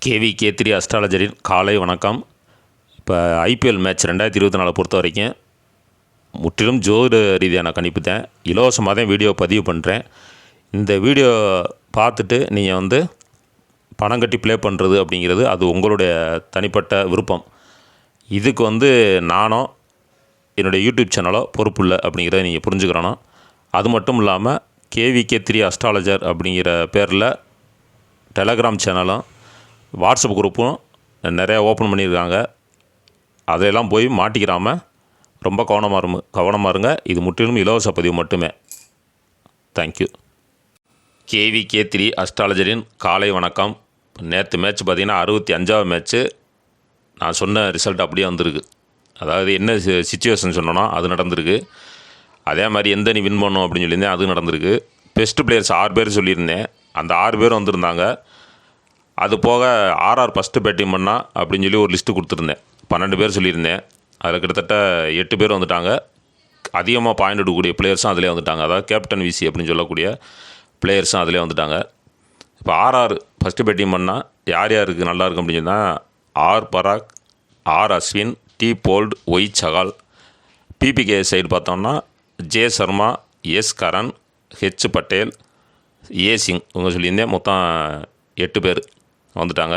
KVK3 அஸ்ட்ராலஜரின் காலை வணக்கம். இப்போ ஐபிஎல் மேட்ச் 2024 பொறுத்த வரைக்கும் முற்றிலும் ஜோதிட ரீதியான கணிப்பு தான். இலவசமாக தான் வீடியோ பதிவு பண்ணுறேன். இந்த வீடியோ பார்த்துட்டு நீங்கள் பணம் கட்டி ப்ளே பண்ணுறது அப்படிங்கிறது அது உங்களுடைய தனிப்பட்ட விருப்பம். இதுக்கு நானோ என்னுடைய யூடியூப் சேனலோ பொறுப்பு இல்லை அப்படிங்கிறத நீங்கள் புரிஞ்சுக்கிறணும். அது மட்டும் இல்லாமல் KVK3 அஸ்ட்ராலஜர் அப்படிங்கிற பேரில் டெலகிராம் சேனலும் வாட்ஸ்அப் குரூப்பும் நிறையா ஓப்பன் பண்ணியிருக்காங்க. அதையெல்லாம் போய் மாட்டிக்கிறாமல் ரொம்ப கவனமாக இருங்க. இது முற்றிலும் இலவச பதிவு மட்டுமே. தேங்க்யூ. KVK3 அஸ்ட்ராலஜரின் காலை வணக்கம். நேற்று மேட்ச் பார்த்திங்கன்னா 65வது மேட்ச்சு. நான் சொன்ன ரிசல்ட் அப்படியே வந்திருக்கு. அதாவது என்ன சிச்சுவேஷன் சொன்னோன்னா அது நடந்திருக்கு. அதே மாதிரி எந்த நீ வின் பண்ணணும் அப்படின்னு சொல்லியிருந்தேன், அது நடந்திருக்கு. பெஸ்ட்டு பிளேயர்ஸ் 6 பேர் சொல்லியிருந்தேன். அந்த 6 பேரும் வந்திருந்தாங்க. அது போக ஆர்ஆர் ஃபஸ்ட்டு பேட்டிங் பண்ணா அப்படின்னு சொல்லி ஒரு லிஸ்ட்டு கொடுத்துருந்தேன். 12 பேர் சொல்லியிருந்தேன். அதில் கிட்டத்தட்ட 8 பேர் வந்துட்டாங்க. அதிகமாக பாயிண்ட் எடுக்கக்கூடிய பிளேயர்ஸும் அதிலே வந்துட்டாங்க. அதாவது கேப்டன் விசி அப்படின்னு சொல்லக்கூடிய பிளேயர்ஸும் அதிலே வந்துட்டாங்க. இப்போ ஆர்ஆர் ஃபஸ்ட்டு பேட்டிங் பண்ணால் யார் யாருக்கு நல்லா இருக்கும் அப்படின்னு சொன்னால் R Parag, R Ashwin, T Boult, Y Chahal. PBK side பார்த்தோம்னா J Sharma, S Curran, H Patel, A Singh இவங்க சொல்லியிருந்தேன். மொத்தம் 8 பேர் வந்துட்டாங்க.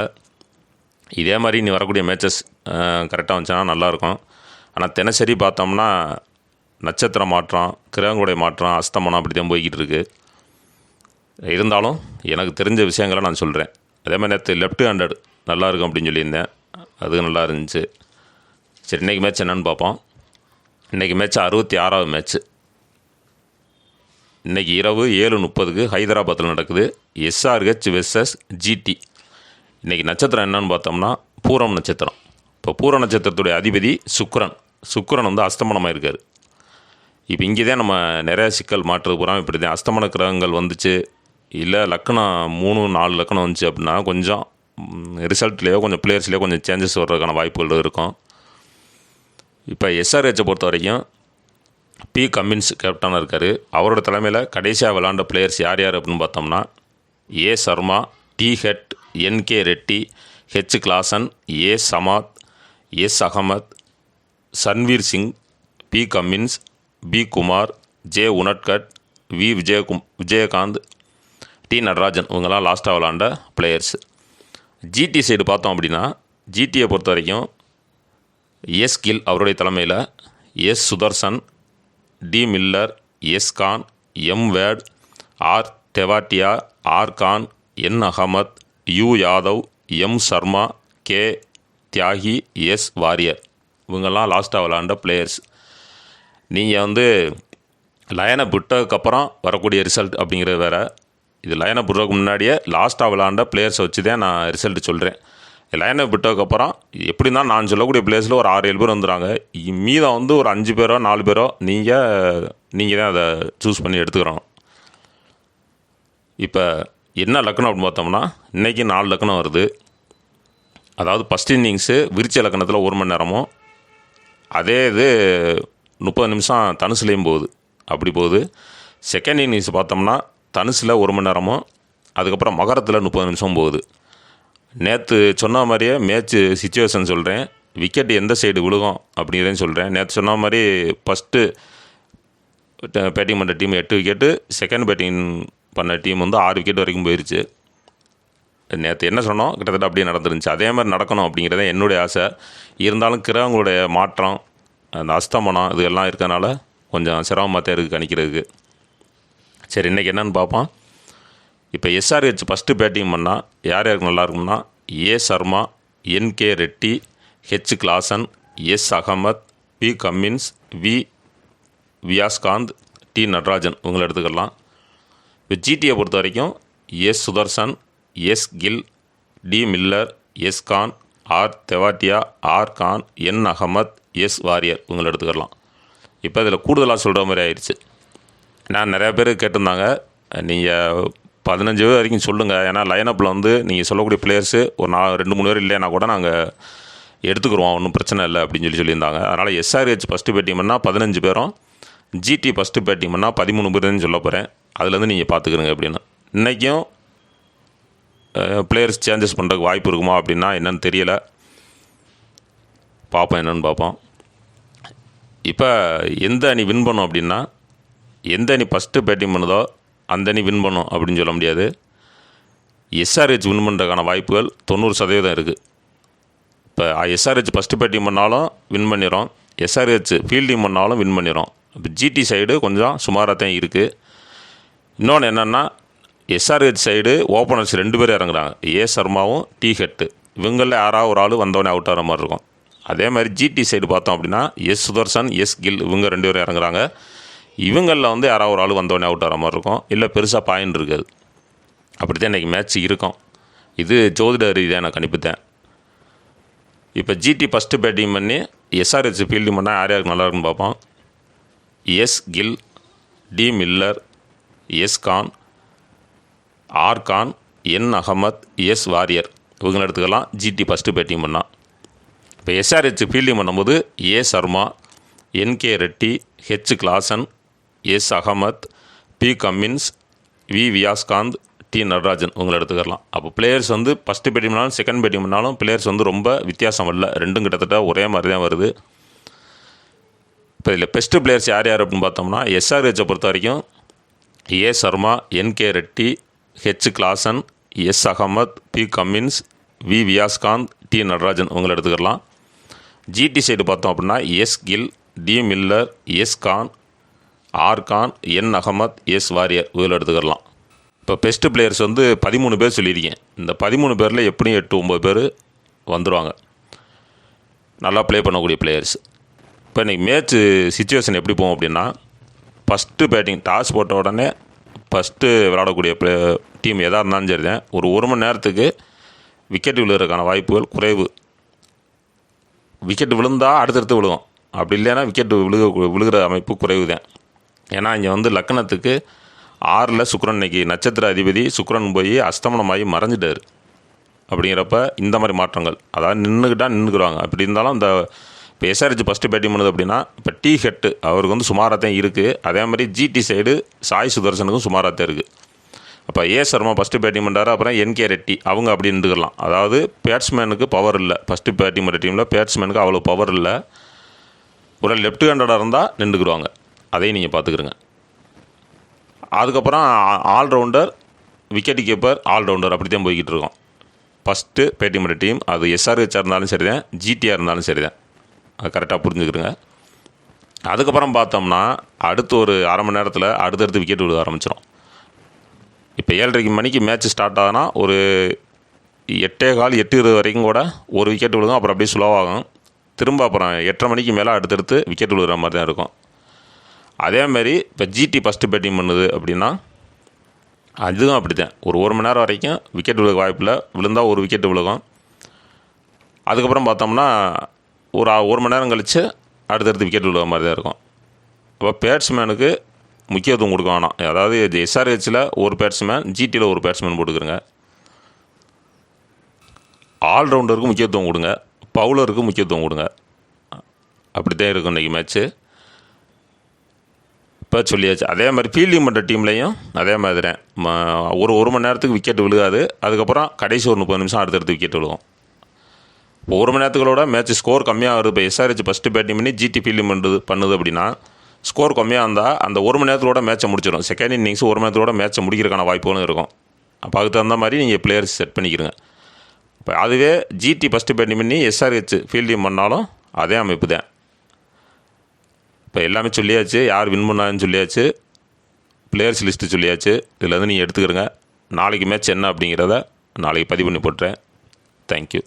இதே மாதிரி நீ வரக்கூடிய மேட்சஸ் கரெக்டாக வந்துச்சுன்னா நல்லாயிருக்கும். ஆனால் தினசரி பார்த்தோம்னா நட்சத்திர மாற்றம், கிரகங்களுடைய மாற்றம், அஸ்தமனம் அப்படி தான் போய்கிட்டு இருக்குது. இருந்தாலும் எனக்கு தெரிஞ்ச விஷயங்களை நான் சொல்கிறேன். அதே மாதிரி நேற்று லெஃப்ட் ஹேண்டட் நல்லாயிருக்கும் அப்படின்னு சொல்லியிருந்தேன். அது நல்லா இருந்துச்சு. சரி, இன்றைக்கி மேட்ச் என்னென்னு பார்ப்போம். இன்றைக்கி மேட்ச் 66வது மேட்ச்சு. இன்றைக்கி இரவு 7:30க்கு ஹைதராபாத்தில் நடக்குது. SRH versus GT. இன்றைக்கி நட்சத்திரம் என்னன்னு பார்த்தோம்னா பூரம் நட்சத்திரம். இப்போ பூர நட்சத்திரத்துடைய அதிபதி சுக்கிரன் அஸ்தமனமாக இருக்கார். இப்போ இங்கே தான் நம்ம நிறையா சிக்கல் மாற்றுறது பூரா இப்படி தான். அஸ்தமன கிரகங்கள் வந்துச்சு, இல்லை லக்கணம் 3-4 லக்கணம் வந்துச்சு அப்படின்னா கொஞ்சம் ரிசல்ட்லேயோ கொஞ்சம் பிளேயர்ஸ்லேயோ கொஞ்சம் சேஞ்சஸ் வர்றதுக்கான வாய்ப்புகள் இருக்கும். இப்போ SRHை பொறுத்த வரைக்கும் பி கம்மின்ஸ் கேப்டனாக இருக்கார். அவரோட தலைமையில் கடைசியாக விளாண்ட பிளேயர்ஸ் யார் யார் அப்படின்னு பார்த்தோம்னா A Sharma, T Head, NK Reddy, H Klaasen, A Samad, S Ahmed, Sanvir Singh, P Cummins, B Kumar, J Unadkat, V Vijayakanth, T Natarajan இவங்கெல்லாம் லாஸ்ட்டாக விளாண்ட பிளேயர்ஸ். GT சைடு பார்த்தோம் அப்படின்னா GTயை பொறுத்த வரைக்கும் எஸ் கில் அவருடைய தலைமையில் S Sudharsan, D Miller, S Khan, M Wade, R Tewatia, R Khan, N Ahmad, U Yadav, M Sharma, K Tyagi, S Warrier இவங்கெல்லாம் லாஸ்ட்டாக விளாண்ட பிளேயர்ஸ். நீங்கள் லயனை விட்டதுக்கப்புறம் வரக்கூடிய ரிசல்ட் அப்படிங்கிறது வேறு. இது லயனை விடுறதுக்கு முன்னாடியே லாஸ்ட்டாக விளாண்ட பிளேயர்ஸை வச்சு தான் நான் ரிசல்ட் சொல்கிறேன். லைனை விட்டதுக்கப்புறம் எப்படி தான் நான் சொல்லக்கூடிய பிளேஸில் ஒரு 6-7 பேர் வந்துடுறாங்க. மீதம் ஒரு 5 பேரோ 4 பேரோ நீங்கள் தான் அதை சூஸ் பண்ணி எடுத்துக்கிறோம். இப்போ என்ன லக்கணம் அப்படின்னு பார்த்தோம்னா இன்றைக்கி 4 லக்கணம் வருது. அதாவது ஃபஸ்ட் இன்னிங்ஸு விருச்ச லக்கணத்தில் 1 மணி நேரமும், அதே இது 30 நிமிஷம் தனுசுலேயும் போகுது. அப்படி போகுது. செகண்ட் இன்னிங்ஸ் பார்த்தோம்னா தனுசில் 1 மணி நேரமும், அதுக்கப்புறம் மகரத்தில் 30 நிமிஷம் போகுது. நேற்று சொன்ன மாதிரியே மேட்ச்சு சிச்சுவேஷன் சொல்கிறேன். விக்கெட் எந்த சைடு விழுகும் அப்படிங்கிறதையும் சொல்கிறேன். நேற்று சொன்ன மாதிரி ஃபஸ்ட்டு பேட்டிங் பண்ணுற டீம் 8 விக்கெட்டு, செகண்ட் பேட்டிங் பண்ண டீம் 6 விக்கெட் வரைக்கும் போயிடுச்சு. நேற்று என்ன சொன்னோம் கிட்டத்தட்ட அப்படியே நடந்துருந்துச்சு. அதே மாதிரி நடக்கணும் அப்படிங்கிறத என்னுடைய ஆசை. இருந்தாலும் கிரகங்களுடைய மாற்றம், அந்த அஸ்தமனம் இதெல்லாம் இருக்கனால கொஞ்சம் சிரமமாக தான் இருக்குது கணிக்கிறதுக்கு. சரி, இன்றைக்கி என்னென்னு பார்ப்போம். இப்போ SRH ஃபஸ்ட்டு பேட்டிங் பண்ணால் யார் யாருக்கு நல்லாயிருக்கும்னா A Sharma, NK Reddy, H Klaasen, S Ahmed, P Cummins, Vijayakanth, T Natarajan இவங்களை எடுத்துக்கலாம். இப்போ GTயை பொறுத்த வரைக்கும் S Sudharsan, S Gill, D Miller, S Khan, R Tewatia, R Khan, N Ahmad, S Warrier இவங்களை எடுத்துக்கலாம். இப்போ இதில் கூடுதலாக சொல்கிற மாதிரி ஆயிடுச்சு. நான் நிறையா பேர் கேட்டிருந்தாங்க, நீங்கள் 15 பேர் வரைக்கும் சொல்லுங்கள். ஏன்னா லைனப்பில் நீங்கள் சொல்லக்கூடிய பிளேயர்ஸு ஒரு 2-3 பேர் இல்லைன்னா கூட நாங்கள் எடுத்துக்கிறோம், ஒன்றும் பிரச்சனை இல்லை அப்படின்னு சொல்லியிருந்தாங்க. அதனால் SRH ஃபஸ்ட்டு பேட்டிங் பண்ணால் 15 பேரும், GT ஃபஸ்ட்டு பேட்டிங் பண்ணால் 13 பேர்னு சொல்ல போகிறேன். அதுலேருந்து நீங்கள் பார்த்துக்கிறங்க அப்படின்னு. இன்றைக்கும் பிளேயர்ஸ் சேஞ்சஸ் பண்ணுறதுக்கு வாய்ப்பு இருக்குமா அப்படின்னா என்னென்னு தெரியலை. பார்ப்போம், என்னென்னு பார்ப்போம். இப்போ எந்த அணி வின் பண்ணும் அப்படின்னா, எந்த அணி ஃபஸ்ட்டு பேட்டிங் பண்ணுதோ அந்த அணி வின் பண்ணும் அப்படின்னு சொல்ல முடியாது. எஸ்ஆர்ஹெச் வின் பண்ணுறதுக்கான வாய்ப்புகள் 90% இருக்குது. இப்போ எஸ்ஆர்ஹெச் ஃபஸ்ட்டு பேட்டிங் பண்ணாலும் வின் பண்ணிடும், எஸ்ஆர்ஹெச் ஃபீல்டிங் பண்ணாலும் வின் பண்ணிடும். இப்போ ஜிடி சைடு கொஞ்சம் சுமாராக தான் இருக்குது. இன்னொன்று என்னென்னா, எஸ்ஆர்ஹெச் சைடு ஓப்பனர்ஸ் 2 பேர் இறங்குறாங்க, ஏ சர்மாவும் டி ஹெட்டு. இவங்களில் யாராவது ஒரு ஆள் வந்தவொடனே அவுட் ஆகிற மாதிரி இருக்கும். அதே மாதிரி ஜிடி சைடு பார்த்தோம் அப்படின்னா எஸ் சுதர்சன், எஸ் கில், இவங்க 2 பேரும் இறங்குறாங்க. இவங்களில் வந்து யாராவது ஒரு ஆள் வந்தவொடனே அவுட் ஆகிற மாதிரி இருக்கும், இல்லை பெருசாக பாயிண்ட் இருக்காது. அப்படி தான் இன்றைக்கி மேட்ச் இருக்கும். இது ஜோதிட ரீதியான கணிப்பு தான். இப்போ ஜிடி ஃபஸ்ட்டு பேட்டிங் பண்ணி எஸ்ஆர்ஹெச் ஃபீல்டிங் பண்ணால் யார் யாருக்கு நல்லா இருக்குன்னு பார்ப்போம். S Gill, D Miller, S Khan, R Khan, N Ahmad, S Warrier, இவங்களை எடுத்துக்கலாம் ஜிடி ஃபஸ்ட்டு பேட்டிங் பண்ணால். இப்போ எஸ்ஆர்ஹெச் ஃபீல்டிங் பண்ணும்போது A Sharma, NK Reddy, H Klaasen, S Ahmed, P Cummins, V Vijayakanth, T Natarajan, இவங்களை எடுத்துக்கலாம். அப்போ பிளேயர்ஸ் வந்து ஃபஸ்ட்டு பேட்டிங் பண்ணாலும் செகண்ட் பேட்டிங் பண்ணாலும் பிளேயர்ஸ் வந்து ரொம்ப வித்தியாசம் இல்லை, ரெண்டும் கிட்டத்தட்ட ஒரே மாதிரி தான் வருது. இப்போ இதில் பெஸ்ட்டு பிளேயர்ஸ் யார் யார் அப்படின்னு பார்த்தோம்னா, எஸ்ஆர்ஹெச்சை பொறுத்த வரைக்கும் A Sharma, NK Reddy, H Klaasen, S Ahmed, P Cummins, V Vijayakanth, T Natarajan, இவங்களை எடுத்துக்கலாம். ஜிடி சைடு பார்த்தோம் அப்படின்னா S Gill, D Miller, S Khan, R Khan, N Ahmad, S Warrier, இவங்களை எடுத்துக்கலாம். இப்போ பெஸ்ட்டு பிளேயர்ஸ் வந்து 13 பேர் சொல்லியிருக்கேன். இந்த 13 பேரில் எப்படியும் 8-9 பேர் வந்துடுவாங்க, நல்லா ப்ளே பண்ணக்கூடிய பிளேயர்ஸ். இப்போ இன்றைக்கி மேட்ச்சு சிச்சுவேஷன் எப்படி போகும் அப்படின்னா, ஃபஸ்ட்டு பேட்டிங் டாஸ் போட்ட உடனே ஃபஸ்ட்டு விளையாடக்கூடிய டீம் எதாக இருந்தாலும் சரி தான், ஒரு 1 மணி நேரத்துக்கு விக்கெட் விழுகிறதுக்கான வாய்ப்புகள் குறைவு. விக்கெட் விழுந்தால் அடுத்தடுத்து விழுகும், அப்படி இல்லைன்னா விக்கெட் விழுகிற அமைப்பு குறைவு தான். ஏன்னா இங்கே வந்து லக்னத்துக்கு 6ல் சுக்கிரன், இன்றைக்கி நட்சத்திர அதிபதி சுக்கிரன் போய் அஸ்தமனமாகி மறைஞ்சிட்டார். அப்படிங்கிறப்ப இந்த மாதிரி மாற்றங்கள், அதாவது நின்றுக்குறாங்க. அப்படி இருந்தாலும் இந்த இப்போ எஸ்ஆர்ஹெச் ஃபஸ்ட்டு பேட்டிங் பண்ணுது அப்படின்னா, இப்போ டி ஹெட்டு அவருக்கு வந்து சுமாராக தான் இருக்குது. அதே மாதிரி ஜிடி சைடு சாய் சுதர்சனுக்கும் சுமாராக தான் இருக்குது. அப்போ ஏ சர்மா ஃபஸ்ட்டு பேட்டிங் பண்ணுறாரு, அப்புறம் என்கே ரெட்டி அவங்க அப்படி நின்றுக்கலாம். அதாவது பேட்ஸ்மேனுக்கு பவர் இல்லை, ஃபஸ்ட்டு பேட்டிங் பண்ணுற டீமில் பேட்ஸ்மேனுக்கு அவ்வளோ பவர் இல்லை. ஒரு லெஃப்ட் ஹேண்டடாக இருந்தால் நின்றுக்குருவாங்க, அதையும் நீங்கள் பார்த்துக்குறங்க. அதுக்கப்புறம் ஆல்ரவுண்டர், விக்கெட் கீப்பர், ஆல்ரவுண்டர், அப்படி தான் போய்கிட்டு இருக்கோம். ஃபஸ்ட்டு பேட்டிங் பண்ணுற டீம் அது எஸ்ஆர்ஹெச்சாக இருந்தாலும் சரி தான், ஜிடிஆர் இருந்தாலும் சரி தான், அது கரெக்டாக புரிஞ்சுக்கிறங்க. அதுக்கப்புறம் பார்த்தோம்னா அடுத்து ஒரு அரை மணி நேரத்தில் அடுத்தடுத்து விக்கெட் விழுக ஆரம்பிச்சிடும். இப்போ 7:30 மணிக்கு மேட்ச் ஸ்டார்ட் ஆகுனா ஒரு 8:15, 8:20 வரைக்கும் கூட ஒரு விக்கெட் விழுகும், அப்புறம் அப்படியே ஸ்லோவாகும். திரும்ப அப்புறம் 8:30 மணிக்கு மேலே அடுத்தடுத்து விக்கெட் விழுகிற மாதிரி தான் இருக்கும். அதேமாரி இப்போ ஜிடி ஃபஸ்ட்டு பேட்டிங் பண்ணுது அப்படின்னா அதுவும் அப்படி தான், ஒரு 1 மணி நேரம் வரைக்கும் விக்கெட் விழுக வாய்ப்பில்லை, விழுந்தால் ஒரு விக்கெட்டு விழுகும். அதுக்கப்புறம் பார்த்தோம்னா ஒரு 1 மணி நேரம் கழித்து அடுத்தடுத்து விக்கெட் விழுகிற மாதிரி தான் இருக்கும். அப்போ பேட்ஸ்மேனுக்கு முக்கியத்துவம் கொடுக்க வேணாம். அதாவது எஸ்ஆர்ஹெச்சில் ஒரு பேட்ஸ்மேன், ஜிடியில் ஒரு பேட்ஸ்மேன் போட்டுக்கிறங்க. ஆல்ரவுண்டருக்கு முக்கியத்துவம் கொடுங்க, பவுலருக்கு முக்கியத்துவம் கொடுங்க. அப்படி தான் இருக்கும் இன்றைக்கி மேட்ச்சு. இப்போ சொல்லியாச்சு. அதே மாதிரி ஃபீல்டிங் பண்ணுற டீம்லேயும் அதே மாதிரி தான், ஒரு மணி நேரத்துக்கு விக்கெட் விழுகாது. அதுக்கப்புறம் கடைசி ஒரு 30 நிமிஷம் அடுத்தடுத்து விக்கெட் விழுகும். இப்போ 1 மணி நேரத்துக்களோட மேட்ச் ஸ்கோர் கம்மியாக வருது. இப்போ எஸ்ஆர்ஹெச் ஃபஸ்ட்டு பேட்டிங் பண்ணி ஜிடி ஃபீல்டிங் பண்ணுது அப்படின்னா ஸ்கோர் கம்மியாக இருந்தால் அந்த 1 மணி நேரத்தோட மேட்ச்சை முடிச்சிடும். செகண்ட் இன்னிங்ஸ் 1 மணி நேரத்தோட மேட்ச்சை முடிக்கிறதுக்கான வாய்ப்புகளும் இருக்கும். அப்போ அதுக்கு தகுந்த மாதிரி நீங்கள் பிளேயர்ஸ் செட் பண்ணிக்கிறங்க. இப்போ அதுவே ஜிடி ஃபஸ்ட்டு பேட்டிங் பண்ணி எஸ்ஆர்ஹெச் ஃபீல்டிங் பண்ணாலும் அதே அமைப்பு தான். இப்போ எல்லாமே சொல்லியாச்சு, யார் வின் பண்ணான்னு சொல்லியாச்சு, பிளேயர்ஸ் லிஸ்ட்டு சொல்லியாச்சு. இதில் வந்து நீங்கள் எடுத்துக்கிறங்க. நாளைக்கு மேட்ச் என்ன அப்படிங்கிறத நாளைக்கு பதிவு பண்ணி போட்டுறேன். தேங்க்யூ.